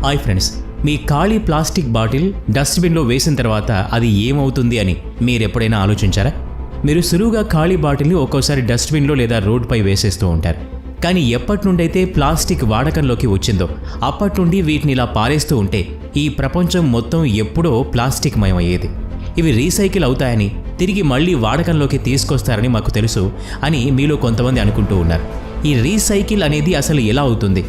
Hi friends, మీ ఖాళీ plastic bottle డస్ట్బిన్లో వేసిన తర్వాత అది ఏమవుతుంది అని మీరు ఎప్పుడైనా ఆలోచించారా? మీరు సులువుగా ఖాళీ బాటిల్ని ఒక్కోసారి డస్ట్బిన్లో లేదా రోడ్డుపై వేసేస్తూ ఉంటారు. కానీ ఎప్పటి నుండైతే ప్లాస్టిక్ వాడకంలోకి వచ్చిందో అప్పటి నుండి వీటిని ఇలా పారేస్తూ ఉంటే ఈ ప్రపంచం మొత్తం ఎప్పుడో ప్లాస్టిక్ మయమయ్యేది. ఇవి రీసైకిల్ అవుతాయని, తిరిగి మళ్ళీ వాడకంలోకి తీసుకొస్తారని మాకు తెలుసు అని మీలో కొంతమంది అనుకుంటూ ఉన్నారు. ఈ రీసైకిల్ అనేది అసలు ఎలా అవుతుంది,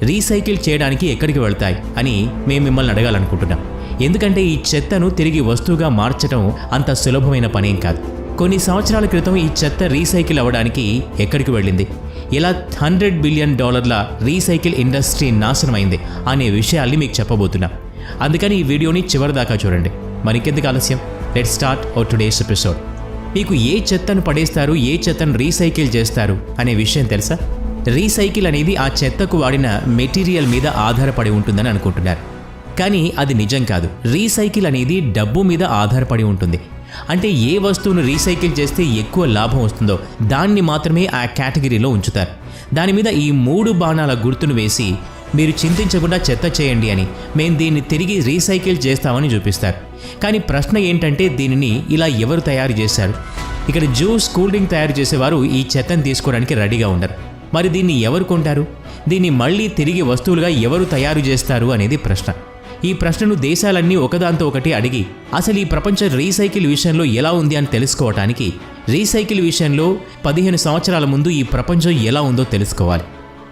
రీసైకిల్ చేయడానికి ఎక్కడికి వెళ్తాయి అని మేము మిమ్మల్ని అడగాలనుకుంటున్నాం. ఎందుకంటే ఈ చెత్తను తిరిగి వస్తువుగా మార్చడం అంత సులభమైన పనేం కాదు. కొన్ని సంవత్సరాల క్రితం ఈ చెత్త రీసైకిల్ అవ్వడానికి ఎక్కడికి వెళ్ళింది, ఇలా $100 బిలియన్ రీసైకిల్ ఇండస్ట్రీ నాశనమైంది అనే విషయాల్ని మీకు చెప్పబోతున్నాం. అందుకని ఈ వీడియోని చివరిదాకా చూడండి. మరికెందుకు ఆలస్యం, let's start our today's episode. మీకు ఏ చెత్తను పడేస్తారు, ఏ చెత్తను రీసైకిల్ చేస్తారు అనే విషయం తెలుసా? రీసైకిల్ అనేది ఆ చెత్తకు వాడిన మెటీరియల్ మీద ఆధారపడి ఉంటుందని అనుకుంటున్నారు. కానీ అది నిజం కాదు. రీసైకిల్ అనేది డబ్బు మీద ఆధారపడి ఉంటుంది. అంటే ఏ వస్తువును రీసైకిల్ చేస్తే ఎక్కువ లాభం వస్తుందో దాన్ని మాత్రమే ఆ కేటగిరీలో ఉంచుతారు. దాని మీద ఈ 3 బాణాల గుర్తును వేసి మీరు చింతించకుండా చెత్త చేయండి అని, మేము దీన్ని తిరిగి రీసైకిల్ చేస్తామని చూపిస్తారు. కానీ ప్రశ్న ఏంటంటే దీనిని ఇలా ఎవరు తయారు చేశారు? ఇక్కడ జ్యూస్, కూల్ డ్రింక్ తయారు చేసేవారు ఈ చెత్తను తీసుకోవడానికి రెడీగా ఉండరు. మరి దీన్ని ఎవరు కొంటారు? దీన్ని మళ్ళీ తిరిగి వస్తువులుగా ఎవరు తయారు చేస్తారు అనేది ప్రశ్న. ఈ ప్రశ్నను దేశాలన్నీ ఒకదాంతో ఒకటి అడిగి అసలు ఈ ప్రపంచ రీసైకిల్ విషయంలో ఎలా ఉంది అని తెలుసుకోవటానికి, రీసైకిల్ విషయంలో 15 సంవత్సరాల ముందు ఈ ప్రపంచం ఎలా ఉందో తెలుసుకోవాలి.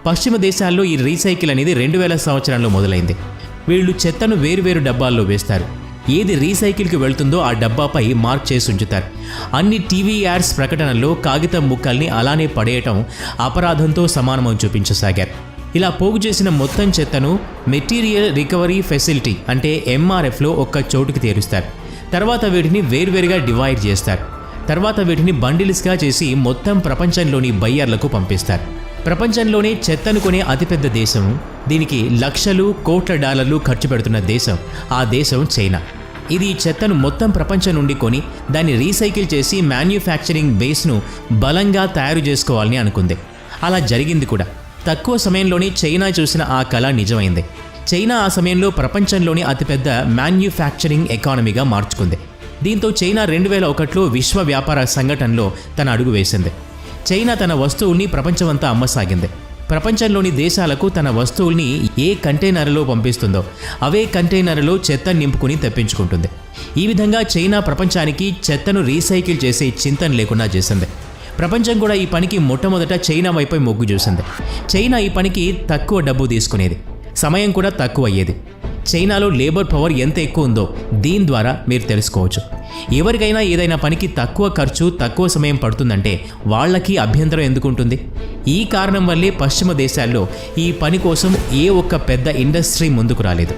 పశ్చిమ దేశాల్లో ఈ రీసైకిల్ అనేది 2000 సంవత్సరంలో మొదలైంది. వీళ్ళు చెత్తను వేరువేరు డబ్బాల్లో వేస్తారు. ఏది రీసైకిల్కి వెళ్తుందో ఆ డబ్బాపై మార్క్ చేసి ఉంచుతారు. అన్ని టీవీ యాడ్స్ ప్రకటనల్లో కాగితం ముక్కల్ని అలానే పడేయటం అపరాధంతో సమానమని చూపించసాగారు. ఇలా పోగు చేసిన మొత్తం చెత్తను మెటీరియల్ రికవరీ ఫెసిలిటీ అంటే MRFలో ఒక్క చోటుకి చేరుస్తారు. తర్వాత వీటిని వేర్వేరుగా డివైడ్ చేస్తారు. తర్వాత వీటిని బండిల్స్గా చేసి మొత్తం ప్రపంచంలోని బయ్యర్లకు పంపిస్తారు. ప్రపంచంలోనే చెత్తను కొనే అతిపెద్ద దేశం, దీనికి లక్షలు కోట్ల డాలర్లు ఖర్చు పెడుతున్న దేశం, ఆ దేశం చైనా. ఇది ఈ చెత్తను మొత్తం ప్రపంచం నుండి కొని దాన్ని రీసైకిల్ చేసి మ్యానుఫ్యాక్చరింగ్ బేస్ను బలంగా తయారు చేసుకోవాలని అనుకుంది. అలా జరిగింది కూడా. తక్కువ సమయంలోనే చైనా చూసిన ఆ కళ నిజమైంది. చైనా ఆ సమయంలో ప్రపంచంలోని అతిపెద్ద మ్యానుఫ్యాక్చరింగ్ ఎకానమీగా మార్చుకుంది. దీంతో చైనా 2001లో విశ్వ వ్యాపార సంఘటనలో తన అడుగు వేసింది. చైనా తన వస్తువుల్ని ప్రపంచమంతా అమ్మసాగింది. ప్రపంచంలోని దేశాలకు తన వస్తువుల్ని ఏ కంటైనర్లో పంపిస్తుందో అవే కంటైనర్లో చెత్త నింపుకుని తెప్పించుకుంటుంది. ఈ విధంగా చైనా ప్రపంచానికి చెత్తను రీసైకిల్ చేసే చింతన లేకుండా చేసింది. ప్రపంచం కూడా ఈ పనికి మొట్టమొదట చైనా వైపై మొగ్గు చూసింది. చైనా ఈ పనికి తక్కువ డబ్బు తీసుకునేది, సమయం కూడా తక్కువ అయ్యేది. చైనాలో లేబర్ పవర్ ఎంత ఎక్కువ ఉందో దీని ద్వారా మీరు తెలుసుకోవచ్చు. ఎవరికైనా ఏదైనా పనికి తక్కువ ఖర్చు, తక్కువ సమయం పడుతుందంటే వాళ్ళకి అభ్యంతరం ఎందుకుంటుంది? ఈ కారణం వల్లే పశ్చిమ దేశాల్లో ఈ పని కోసం ఏ ఒక్క పెద్ద ఇండస్ట్రీ ముందుకు రాలేదు.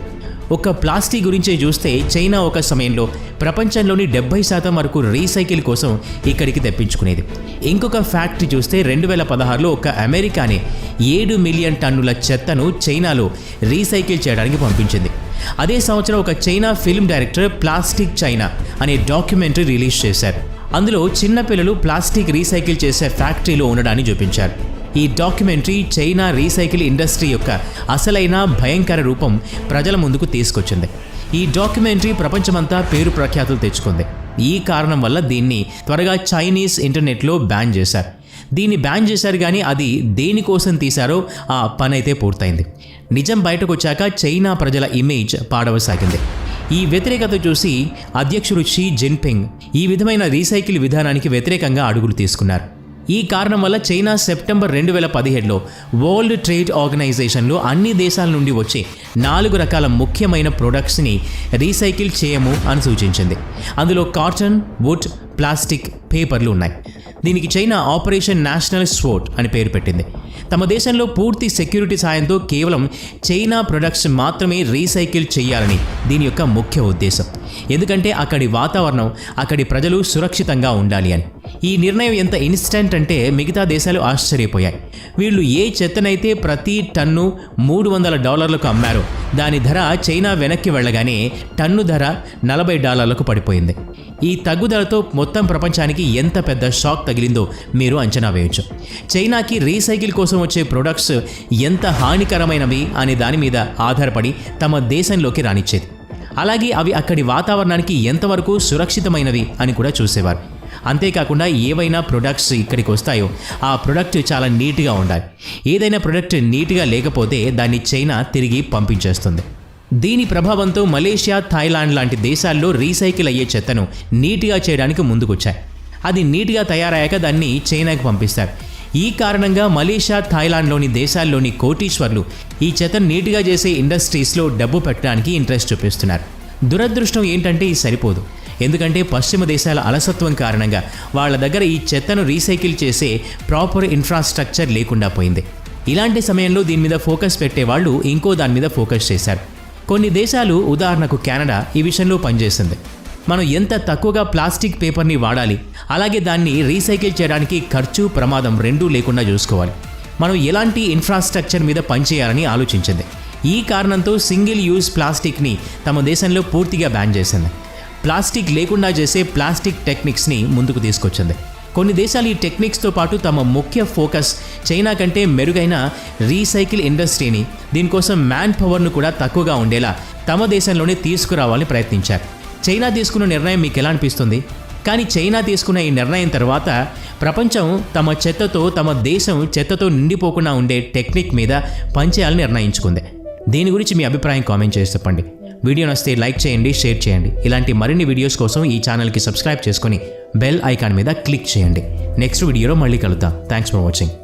ఒక ప్లాస్టిక్ గురించే చూస్తే చైనా ఒక సమయంలో ప్రపంచంలోని 70% వరకు రీసైకిల్ కోసం ఇక్కడికి తెప్పించుకునేది. ఇంకొక ఫ్యాక్టరీ చూస్తే 2016లో ఒక అమెరికానే 7 మిలియన్ టన్నుల చెత్తను చైనాలో రీసైకిల్ చేయడానికి పంపించింది. అదే సంవత్సరం ఒక China film director plastic China అనే డాక్యుమెంటరీ రిలీజ్ చేశారు. అందులో చిన్నపిల్లలు ప్లాస్టిక్ రీసైకిల్ చేసే ఫ్యాక్టరీలో ఉండడాన్ని చూపించారు. ఈ డాక్యుమెంటరీ చైనా రీసైకిల్ ఇండస్ట్రీ యొక్క అసలైన భయంకర రూపం ప్రజల ముందుకు తీసుకొచ్చింది. ఈ డాక్యుమెంటరీ ప్రపంచమంతా పేరు ప్రఖ్యాతులు తెచ్చుకుంది. ఈ కారణం వల్ల దీన్ని త్వరగా చైనీస్ ఇంటర్నెట్లో బ్యాన్ చేశారు. దీన్ని బ్యాన్ చేశారు, కానీ అది దేనికోసం తీశారో ఆ పని అయితే పూర్తయింది. నిజం బయటకు వచ్చాక చైనా ప్రజల ఇమేజ్ పాడవసాగింది. ఈ వ్యతిరేకత చూసి అధ్యక్షుడు షీ జిన్పింగ్ ఈ విధమైన రీసైకిల్ విధానానికి వ్యతిరేకంగా అడుగులు తీసుకున్నారు. ఈ కారణం వల్ల చైనా సెప్టెంబర్ 2017లో వరల్డ్ ట్రేడ్ ఆర్గనైజేషన్లో అన్ని దేశాల నుండి వచ్చే 4 రకాల ముఖ్యమైన ప్రొడక్ట్స్ని రీసైకిల్ చేయము అని సూచించింది. అందులో కాటన్, వుడ్, ప్లాస్టిక్, పేపర్లు ఉన్నాయి. దీనికి చైనా ఆపరేషన్ నేషనల్ స్వోర్డ్ అని పేరు పెట్టింది. తమ దేశంలో పూర్తి సెక్యూరిటీ సాయంతో కేవలం చైనా ప్రొడక్ట్స్ మాత్రమే రీసైకిల్ చేయాలని దీని యొక్క ముఖ్య ఉద్దేశం. ఎందుకంటే అక్కడి వాతావరణం, అక్కడి ప్రజలు సురక్షితంగా ఉండాలి అని. ఈ నిర్ణయం ఎంత ఇన్స్టెంట్ అంటే మిగతా దేశాలు ఆశ్చర్యపోయాయి. వీళ్ళు ఏ చెత్తనైతే ప్రతి టన్ను $300లకు అమ్మారో దాని ధర చైనా వెనక్కి వెళ్ళగానే టన్ను ధర $40లకు పడిపోయింది. ఈ తగ్గుదలతో మొత్తం ప్రపంచానికి ఎంత పెద్ద షాక్ తగిలిందో మీరు అంచనా వేయొచ్చు. చైనాకి రీసైకిల్ కోసం వచ్చే ప్రొడక్ట్స్ ఎంత హానికరమైనవి అనే దాని మీద ఆధారపడి తమ దేశంలోకి రానిచ్చేది. అలాగే అవి అక్కడి వాతావరణానికి ఎంతవరకు సురక్షితమైనవి అని కూడా చూసేవారు. అంతేకాకుండా ఏవైనా ప్రొడక్ట్స్ ఇక్కడికి వస్తాయో ఆ ప్రొడక్ట్ చాలా నీట్గా ఉండాలి. ఏదైనా ప్రొడక్ట్ నీట్గా లేకపోతే దాన్ని చైనా తిరిగి పంపించేస్తుంది. దీని ప్రభావంతో మలేషియా, థాయిలాండ్ లాంటి దేశాల్లో రీసైకిల్ అయ్యే చెత్తను నీట్గా చేయడానికి ముందుకొచ్చాయి. అది నీట్గా తయారయ్యాక దాన్ని చైనాకి పంపిస్తారు. ఈ కారణంగా మలేషియా, థాయిలాండ్లోని దేశాల్లోని కోటీశ్వర్లు ఈ చెత్తను నీట్గా చేసే ఇండస్ట్రీస్లో డబ్బు పెట్టడానికి ఇంట్రెస్ట్ చూపిస్తున్నారు. దురదృష్టం ఏంటంటే ఇది సరిపోదు. ఎందుకంటే పశ్చిమ దేశాల అలసత్వం కారణంగా వాళ్ళ దగ్గర ఈ చెత్తను రీసైకిల్ చేసే ప్రాపర్ ఇన్ఫ్రాస్ట్రక్చర్ లేకుండా పోయింది. ఇలాంటి సమయంలో దీని మీద ఫోకస్ పెట్టేవాళ్ళు ఇంకో దాని మీద ఫోకస్ చేశారు. కొన్ని దేశాలు, ఉదాహరణకు కెనడా, ఈ విషయంలో పనిచేసింది. మనం ఎంత తక్కువగా ప్లాస్టిక్ పేపర్ని వాడాలి, అలాగే దాన్ని రీసైకిల్ చేయడానికి ఖర్చు, ప్రమాదం రెండూ లేకుండా చూసుకోవాలి. మనం ఎలాంటి ఇన్ఫ్రాస్ట్రక్చర్ మీద పనిచేయాలని ఆలోచించింది. ఈ కారణంతో సింగిల్ యూజ్ ప్లాస్టిక్ని తమ దేశంలో పూర్తిగా బ్యాన్ చేసింది. ప్లాస్టిక్ లేకుండా చేసే ప్లాస్టిక్ టెక్నిక్స్ని ముందుకు తీసుకొచ్చింది. కొన్ని దేశాలు ఈ టెక్నిక్స్తో పాటు తమ ముఖ్య ఫోకస్ చైనా కంటే మెరుగైన రీసైకిల్ ఇండస్ట్రీని, దీనికోసం మ్యాన్ పవర్ను కూడా తక్కువగా ఉండేలా తమ దేశంలోనే తీసుకురావాలని ప్రయత్నించారు. చైనా తీసుకున్న నిర్ణయం మీకు ఎలా అనిపిస్తుంది? కానీ చైనా తీసుకున్న ఈ నిర్ణయం తర్వాత ప్రపంచం తమ చెత్తతో, తమ దేశం చెత్తతో నిండిపోకుండా ఉండే టెక్నిక్ మీద పనిచేయాలని నిర్ణయించుకుంది. దీని గురించి మీ అభిప్రాయం కామెంట్ చేసి చెప్పండి. వీడియో నచ్చితే లైక్ చేయండి, షేర్ చేయండి. ఇలాంటి మరిన్ని వీడియోస్ కోసం ఈ ఛానల్కి సబ్స్క్రైబ్ చేసుకొని బెల్ ఐకాన్ మీద క్లిక్ చేయండి. నెక్స్ట్ వీడియోలో మళ్ళీ కలుద్దాం. Thanks for watching.